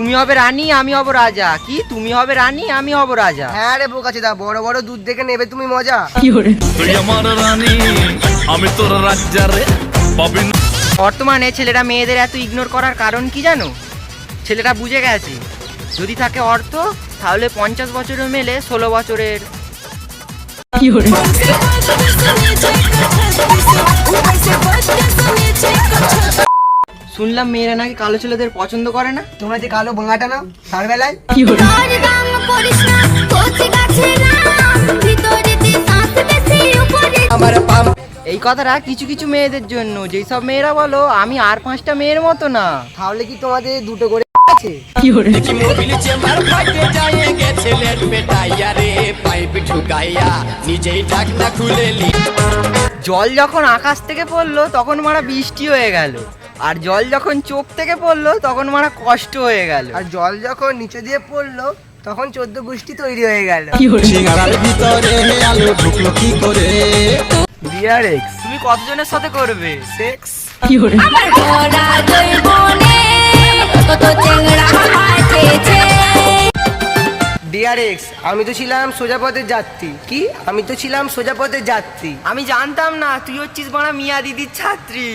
তুমি হবে রানী আমি হব রাজা। কি তুমি হবে রানী আমি হব রাজা? হ্যাঁ রে বোকাচোদা, বড় বড় দুধ দেখে নেবে তুমি মজা। তুই আমার রানী আমি তোর রাজা রে পাবি না। বর্তমানে ছেলেরা মেয়েদের এত ইগনোর করার কারণ কি জানো? ছেলেরা বুঝে গেছে যদি থাকে অর্থ তাহলে 50 বছরের মেলে 16 বছরের। শুনলাম মেয়েরা নাকি কালো ছেলেদের পছন্দ করে না। তোমরা যে কালো ভাঙাটা নাও তার বেলায় আমার এই কথাটা কিছু কিছু মেয়েদের জন্য, যেই সব মেয়েরা বলো আমি আর 5টা মেয়ের মতো না। তাহলে কি তোমাদের দুটো করে আছে? জল যখন আকাশ থেকে পড়লো তখন মারা বৃষ্টি হয়ে গেল, আর জল যখন চোখ থেকে পড়লো তখন মারা কষ্ট হয়ে গেল। আর জল যখন নিচে দিয়ে পড়লো তখন 14 গোষ্ঠী তৈরি হয়ে গেল। ডিআরএক্স তুমি কতজনের সাথে করবে সেক্স? ডিআরএক্স আমি তো ছিলাম সোজা পথের যাত্রী। কি আমি তো ছিলাম সোজা পথের যাত্রী? আমি জানতাম না তুই হচ্ছিস মারা মিয়া দিদির ছাত্রী।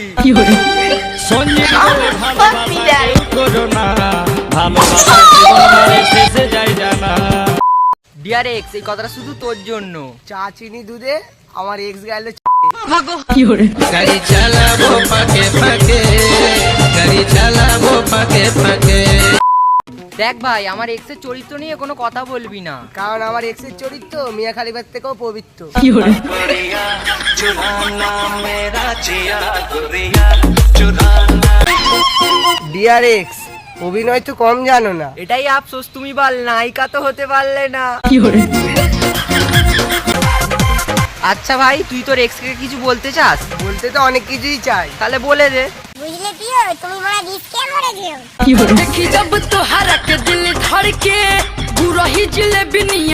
ডিআরএক্স এই কথাটা শুধু তোর জন্য। চা চিনি দুধে আমার এক্স গেল। গাড়ি চালাবো পাকে পাকে, গাড়ি চালাবো পাকে পাকে। দেখ ভাই আমার এক্স এর চরিত্র নিয়ে কোনো কথা বলবি না, কারণ আমার এক্স এর চরিত্র মিয়া খালিবার থেকেও পবিত্র। ডিআরএক্স অভিনয় তো কম জানো না। এটাই আফসোস তুমি বল নায়িকা তো হতে পারলে না। আচ্ছা ভাই তুই তোর এক্স কে কিছু বলতে চাস? বলতে তো অনেক কিছুই চাই। তাহলে বলে দে। বুঝলে পিও তুমি বড় রিস্কে মরে যেও। देखी जब तुहरा के दिल धड़के बुरा ही जिलेबी